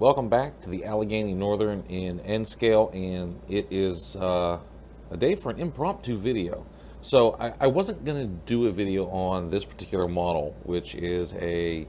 Welcome back to the Allegheny Northern in N scale, and it is a day for an impromptu video. So I wasn't going to do a video on this particular model, which is a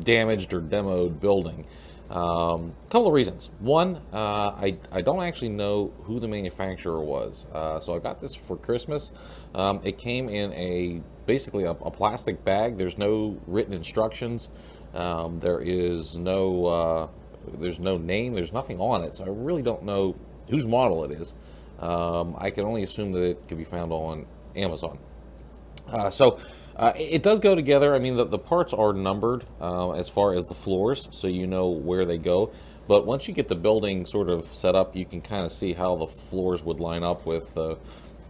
damaged or demoed building. Couple of reasons. One, I don't actually know who the manufacturer was. So I got this for Christmas. It came in basically a plastic bag. There's no written instructions. There's no name. There's nothing on it. So I really don't know whose model it is. I can only assume that it can be found on Amazon. It does go together. I mean, the parts are numbered as far as the floors, so you know where they go. But once you get the building sort of set up, you can kind of see how the floors would line up with the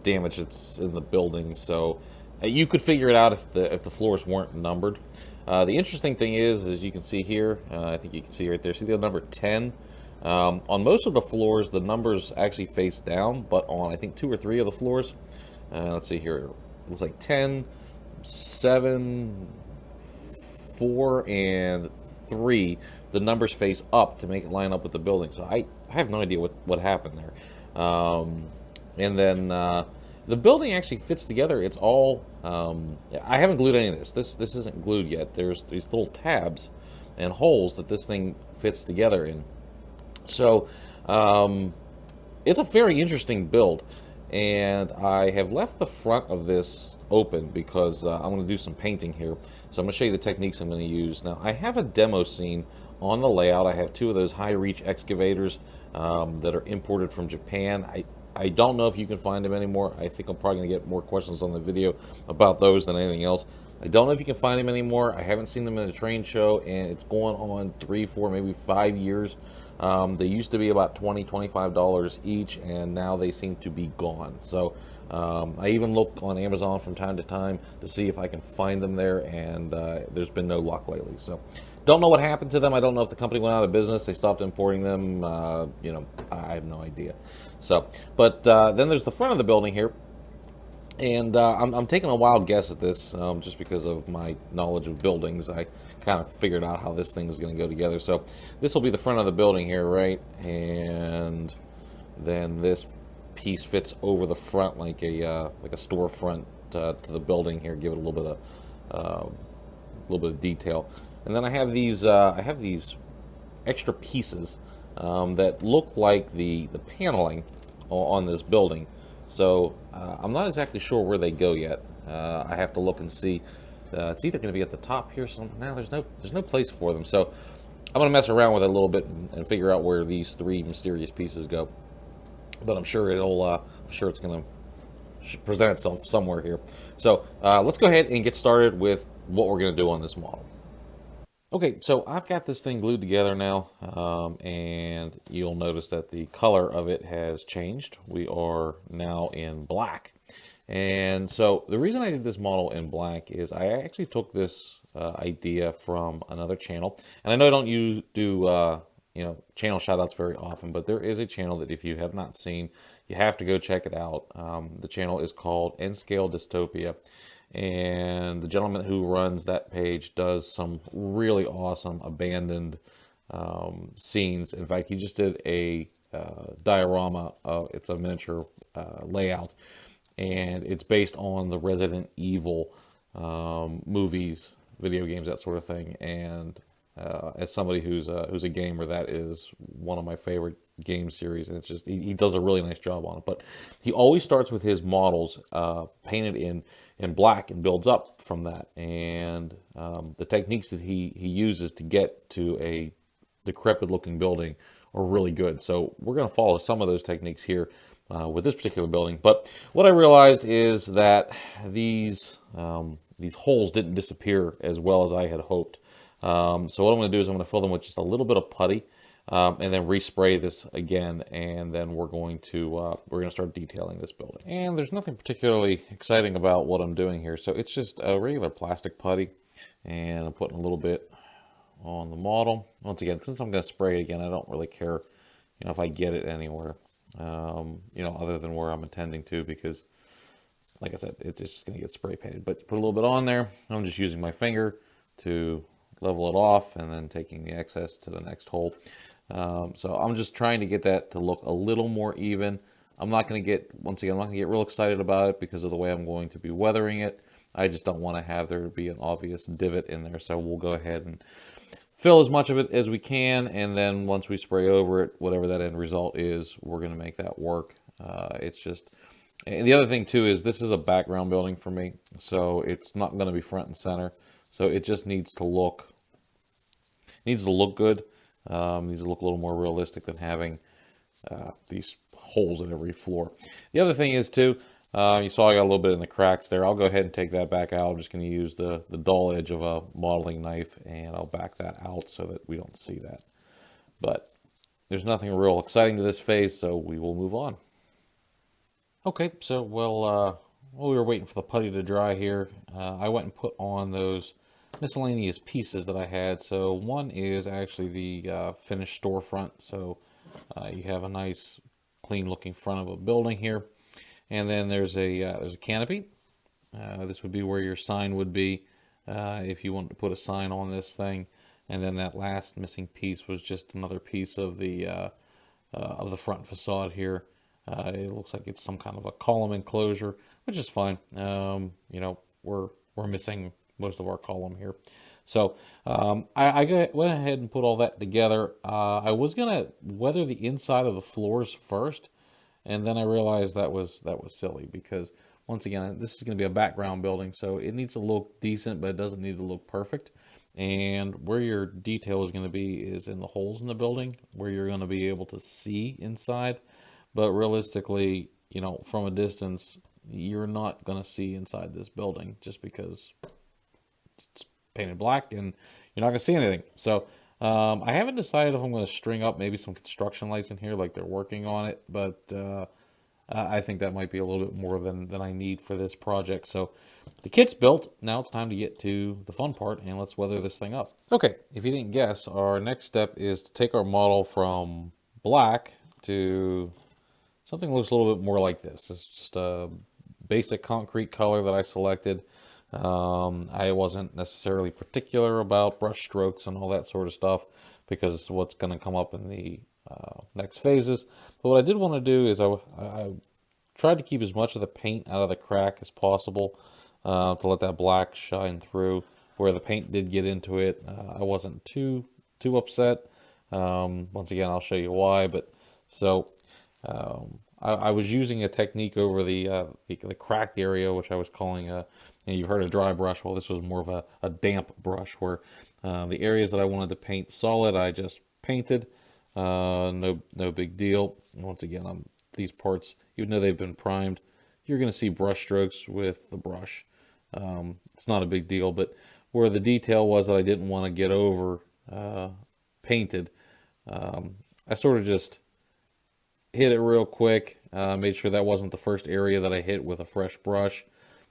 damage that's in the building. So you could figure it out if the floors weren't numbered. The interesting thing is, as you can see here, I think you can see right there, see the number 10? On most of the floors, the numbers actually face down, but on, I think, 2 or 3 of the floors, let's see here, it looks like 10, 7, 4, and 3, the numbers face up to make it line up with the building. So I have no idea what happened there. And then the building actually fits together. It's all, I haven't glued any of this. This isn't glued yet. There's these little tabs and holes that this thing fits together in. So it's a very interesting build. And I have left the front of this open because I'm going to do some painting here. So I'm going to show you the techniques I'm going to use. Now, I have a demo scene on the layout. I have 2 of those high-reach excavators that are imported from Japan. I don't know if you can find them anymore. I think I'm probably going to get more questions on the video about those than anything else. I don't know if you can find them anymore. I haven't seen them in a train show, and it's going on 3, 4, maybe 5 years. They used to be about $20, $25 each, and now they seem to be gone. So I even look on Amazon from time to time to see if I can find them there, and there's been no luck lately. So don't know what happened to them. I don't know if the company went out of business. They stopped importing them. I have no idea. So, but then there's the front of the building here. And I'm taking a wild guess at this just because of my knowledge of buildings. I kind of figured out how this thing was going to go together. So this will be the front of the building here, right? And then this piece fits over the front like a storefront to the building here. Give it a little bit of detail. And then I have these extra pieces that look like the paneling on this building. So I'm not exactly sure where they go yet. I have to look and see. It's either going to be at the top here. Now there's no place for them. So I'm going to mess around with it a little bit and figure out where these 3 mysterious pieces go. But I'm sure it's going to present itself somewhere here. So let's go ahead and get started with what we're going to do on this model. Okay, so I've got this thing glued together now, and you'll notice that the color of it has changed. We are now in black. And so the reason I did this model in black is I actually took this idea from another channel. And I know I don't do channel shoutouts very often, but there is a channel that if you have not seen, you have to go check it out. The channel is called N Scale Dystopia. And the gentleman who runs that page does some really awesome abandoned scenes. In fact, he just did a diorama. It's a miniature layout, and it's based on the Resident Evil movies, video games, that sort of thing. And as somebody who's a gamer, that is one of my favorite game series, and it's just he does a really nice job on it. But he always starts with his models painted in black and builds up from that. And the techniques that he uses to get to a decrepit looking building are really good. So we're going to follow some of those techniques here with this particular building. But what I realized is that these holes didn't disappear as well as I had hoped. So what I'm going to do is I'm going to fill them with just a little bit of putty, and then respray this again, and then we're going to start detailing this building. And there's nothing particularly exciting about what I'm doing here. So it's just a regular plastic putty, and I'm putting a little bit on the model. Once again, since I'm going to spray it again, I don't really care, if I get it anywhere, other than where I'm intending to, because like I said, it's just going to get spray painted. But put a little bit on there. I'm just using my finger to level it off, and then taking the excess to the next hole. So I'm just trying to get that to look a little more even. I'm not going to get, once again, I'm not going to get real excited about it because of the way I'm going to be weathering it. I just don't want to have there be an obvious divot in there. So we'll go ahead and fill as much of it as we can, and then once we spray over it, whatever that end result is, we're going to make that work. It's just, and the other thing too is this is a background building for me, so it's not going to be front and center. So it just needs to look good. Needs to look a little more realistic than having these holes in every floor. The other thing is too, you saw I got a little bit in the cracks there. I'll go ahead and take that back out. I'm just going to use the dull edge of a modeling knife, and I'll back that out so that we don't see that. But there's nothing real exciting to this phase, so we will move on. Okay, so while we were waiting for the putty to dry here, I went and put on those miscellaneous pieces that I had. So one is actually the finished storefront. So you have a nice clean looking front of a building here. And then there's a canopy. This would be where your sign would be if you wanted to put a sign on this thing. And then that last missing piece was just another piece of the front facade here. It looks like it's some kind of a column enclosure, which is fine. You know, we're missing most of our column here. So I went ahead and put all that together. I was gonna weather the inside of the floors first, and then I realized that was silly because once again, this is going to be a background building, so it needs to look decent, but it doesn't need to look perfect. And where your detail is going to be is in the holes in the building, where you're going to be able to see inside. But realistically, you know, from a distance, you're not going to see inside this building just because it's painted black and you're not going to see anything. So I haven't decided if I'm going to string up maybe some construction lights in here like they're working on it, but I think that might be a little bit more than I need for this project. So the kit's built. Now it's time to get to the fun part, and let's weather this thing up. Okay, if you didn't guess, our next step is to take our model from black to something that looks a little bit more like this. It's just a basic concrete color that I selected. I wasn't necessarily particular about brush strokes and all that sort of stuff because it's what's going to come up in the next phases. But what I did want to do is I tried to keep as much of the paint out of the crack as possible to let that black shine through. Where the paint did get into it, I wasn't too upset. Once again, I'll show you why. But so I was using a technique over the cracked area, which I was calling and you've heard a dry brush. Well, this was more of a damp brush where the areas that I wanted to paint solid, I just painted. No big deal. Once again, these parts, even though they've been primed, you're going to see brush strokes with the brush. It's not a big deal, but where the detail was that I didn't want to get over painted, I sort of just hit it real quick, made sure that wasn't the first area that I hit with a fresh brush,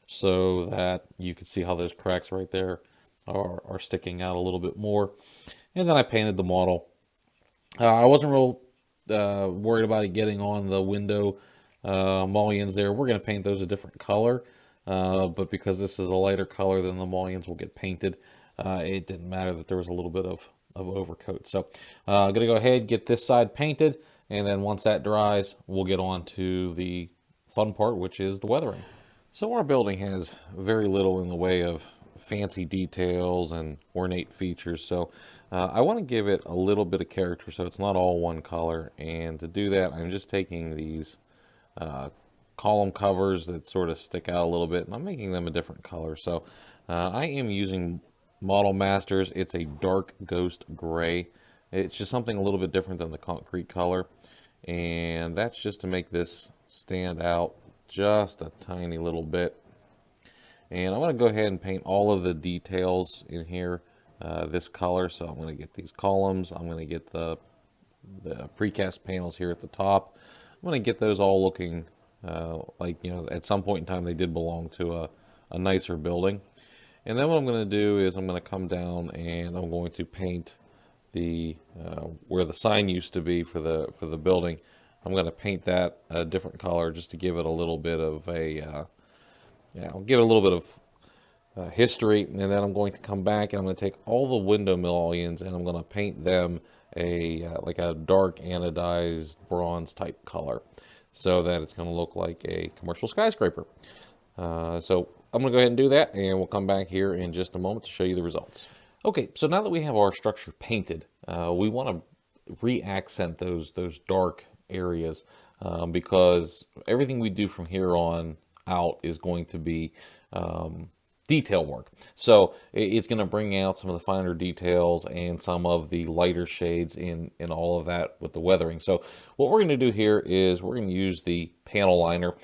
so that you could see how those cracks right there are sticking out a little bit more. And then I painted the model. I wasn't real worried about it getting on the window mullions there. We're going to paint those a different color, but because this is a lighter color than the mullions will get painted, it didn't matter that there was a little bit of overcoat. So I'm going to go ahead, get this side painted, and then once that dries, we'll get on to the fun part, which is the weathering. So our building has very little in the way of fancy details and ornate features, so I want to give it a little bit of character so it's not all one color. And to do that, I'm just taking these column covers that sort of stick out a little bit, and I'm making them a different color. So I am using Model Masters. It's a dark ghost gray. It's just something a little bit different than the concrete color, and that's just to make this stand out just a tiny little bit. And I'm going to go ahead and paint all of the details in here this color. So I'm going to get these columns. I'm going to get the precast panels here at the top. I'm going to get those all looking like, you know, at some point in time they did belong to a nicer building. And then what I'm going to do is I'm going to come down and I'm going to paint the where the sign used to be for the building. I'm going to paint that a different color just to give it a little bit of a give it a little bit of history, and then I'm going to come back and I'm going to take all the window mullions and I'm going to paint them a like a dark anodized bronze type color, so that it's going to look like a commercial skyscraper. So I'm going to go ahead and do that, and we'll come back here in just a moment to show you the results. Okay, so now that we have our structure painted, we want to re-accent those dark areas, because everything we do from here on out is going to be detail work. So it's going to bring out some of the finer details and some of the lighter shades in all of that with the weathering. So what we're going to do here is we're going to use the panel liner.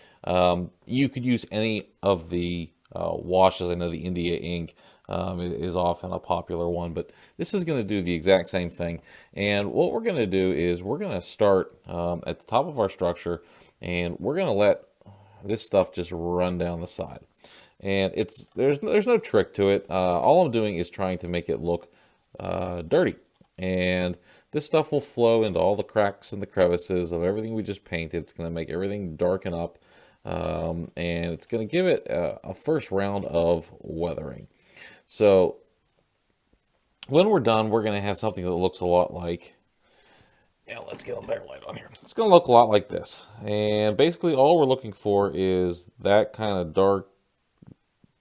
You could use any of the washes. I know the India ink is often a popular one, but this is going to do the exact same thing. And what we're going to do is we're going to start at the top of our structure, and we're going to let this stuff just run down the side. And there's no trick to it. All I'm doing is trying to make it look dirty. And this stuff will flow into all the cracks and the crevices of everything we just painted. It's going to make everything darken up. And it's going to give it a first round of weathering. So when we're done, we're going to have something that looks a lot like, let's get a better light on here. It's going to look a lot like this. And basically all we're looking for is that kind of dark,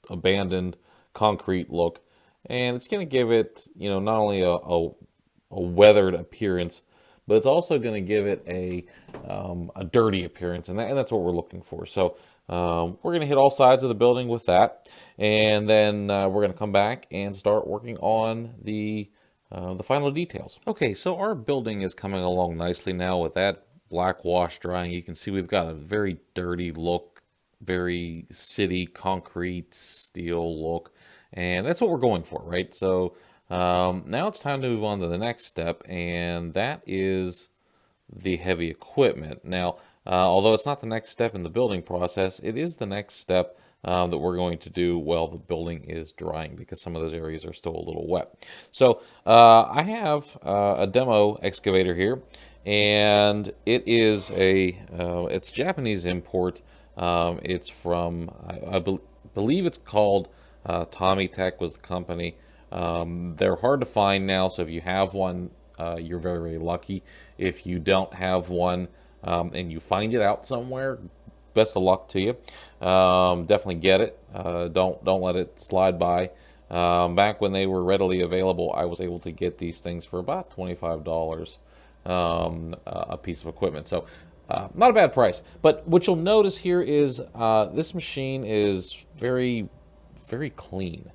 abandoned concrete look. And it's going to give it, not only a weathered appearance, but it's also going to give it a dirty appearance. And that's what we're looking for. So we're going to hit all sides of the building with that. And then we're going to come back and start working on the final details. Okay, so our building is coming along nicely now with that black wash drying. You can see we've got a very dirty look, very city concrete steel look, and that's what we're going for, right? So now it's time to move on to the next step, and that is the heavy equipment. Now, although it's not the next step in the building process, it is the next step that we're going to do while the building is drying, because some of those areas are still a little wet. So I have a demo excavator here, and it is it's Japanese import. It's from, I believe it's called Tommy Tech was the company. They're hard to find now, so if you have one, you're very, very lucky. If you don't have one and you find it out somewhere, best of luck to you. Definitely get it. Don't let it slide by. Back when they were readily available, I was able to get these things for about $25 a piece of equipment. So not a bad price. But what you'll notice here is this machine is very, very clean.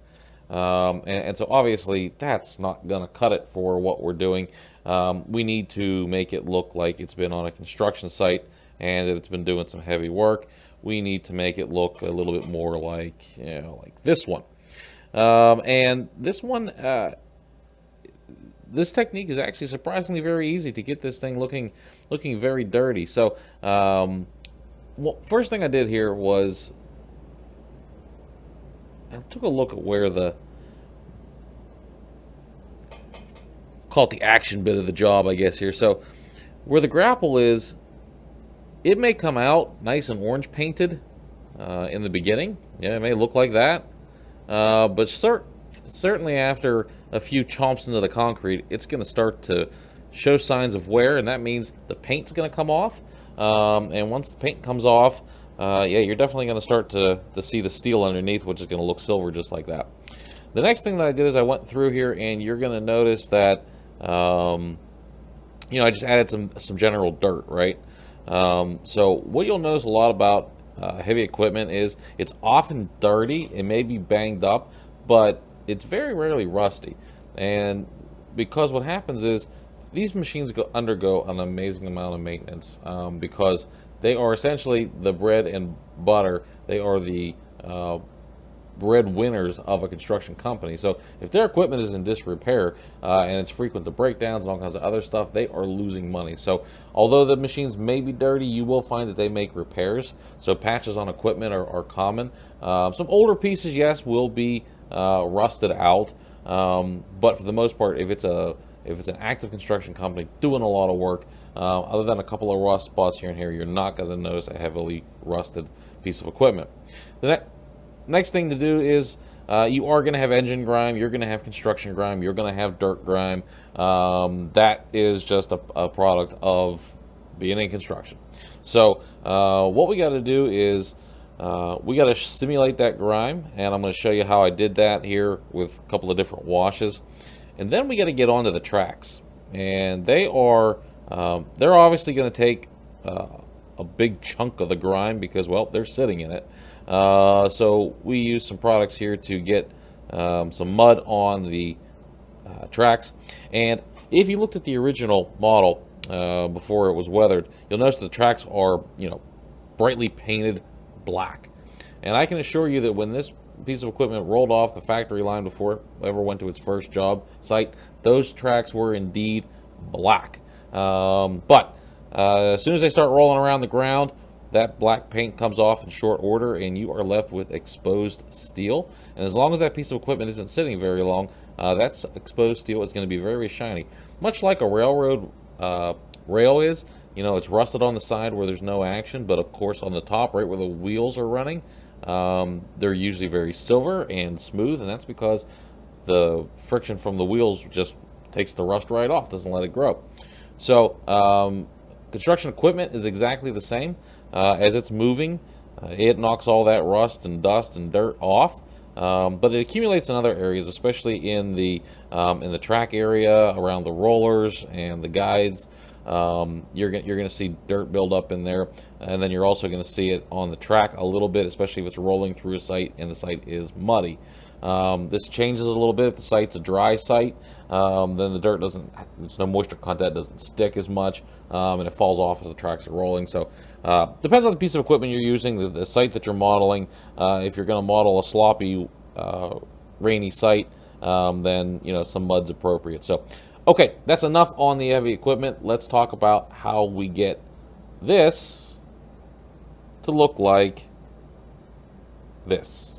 And so obviously that's not going to cut it for what we're doing. We need to make it look like it's been on a construction site and that it's been doing some heavy work. We need to make it look a little bit more like, like this one. And this one, this technique is actually surprisingly very easy to get this thing looking very dirty. So, well, first thing I did here was I took a look at where call it the action bit of the job, I guess, here. So where the grapple is, it may come out nice and orange painted in the beginning. Yeah, it may look like that. But certainly after a few chomps into the concrete, it's going to start to show signs of wear, and that means the paint's going to come off. And once the paint comes off, yeah, you're definitely going to start to see the steel underneath, which is going to look silver just like that. The next thing that I did is I went through here, and you're going to notice that, I just added some general dirt, right? So what you'll notice a lot about heavy equipment is it's often dirty. It may be banged up, but it's very rarely rusty. And because what happens is these machines undergo an amazing amount of maintenance because they are essentially the bread and butter. They are the breadwinners of a construction company. So if their equipment is in disrepair and it's frequent to breakdowns and all kinds of other stuff, they are losing money. So although the machines may be dirty, you will find that they make repairs. So patches on equipment are common. Some older pieces, yes, will be rusted out. But for the most part, if it's an active construction company doing a lot of work, other than a couple of rust spots here and here, you're not going to notice a heavily rusted piece of equipment. The next thing to do is you are going to have engine grime, you're going to have construction grime, you're going to have dirt grime. That is just a product of being in construction. So what we got to do is we got to simulate that grime, and I'm going to show you how I did that here with a couple of different washes. And then we got to get onto the tracks, and they're obviously going to take a big chunk of the grime because, well, they're sitting in it. So we use some products here to get some mud on the tracks. And if you looked at the original model before it was weathered, you'll notice the tracks are, brightly painted black. And I can assure you that when this piece of equipment rolled off the factory line before it ever went to its first job site, those tracks were indeed black. But as soon as they start rolling around the ground, that black paint comes off in short order, and you are left with exposed steel. And as long as that piece of equipment isn't sitting very long, that exposed steel is going to be very shiny. Much like a railroad rail is. It's rusted on the side where there's no action, but of course on the top, right where the wheels are running, they're usually very silver and smooth, and that's because the friction from the wheels just takes the rust right off, doesn't let it grow. So construction equipment is exactly the same. As it's moving, it knocks all that rust and dust and dirt off, but it accumulates in other areas, especially in the track area, around the rollers and the guides. You're going to see dirt build up in there, and then you're also going to see it on the track a little bit, especially if it's rolling through a site and the site is muddy. This changes a little bit if the site's a dry site. Then the dirt there's no moisture content, doesn't stick as much, and it falls off as the tracks are rolling. So depends on the piece of equipment you're using, the site that you're modeling. If you're going to model a sloppy, rainy site, then some mud's appropriate. So okay, that's enough on the heavy equipment. Let's talk about how we get this to look like this.